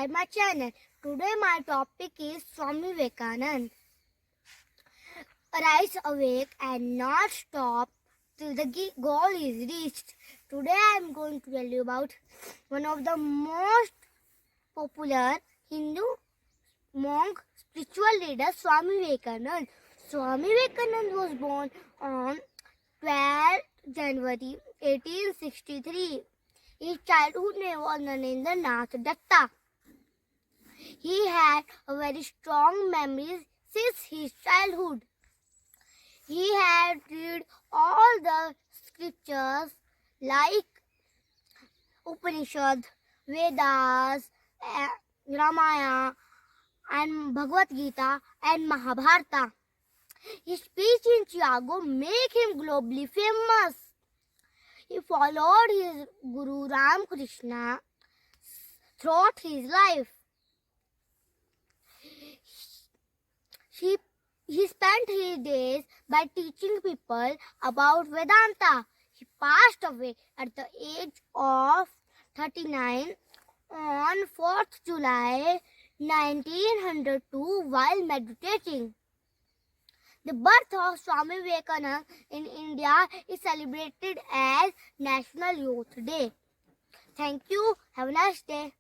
subscribe my channel. Today my topic is Swami Vivekananda. Rise awake and not stop till the goal is reached. Today I am going to tell you about one of the most popular Hindu monk spiritual leader, Swami Vivekananda. Swami Vivekananda was born on 12 January 1863. His childhood name was Narendranath Datta. He had a very strong memory since his childhood. He had read all the scriptures like Upanishad, Vedas, Ramayana, and Bhagavad Gita and Mahabharata. His speech in Chicago made him globally famous. He followed his Guru Ramakrishna throughout his life. He spent his days by teaching people about Vedanta. He passed away at the age of 39 on 4th July 1902 while meditating. The birth of Swami Vivekananda in India is celebrated as National Youth Day. Thank you. Have a nice day.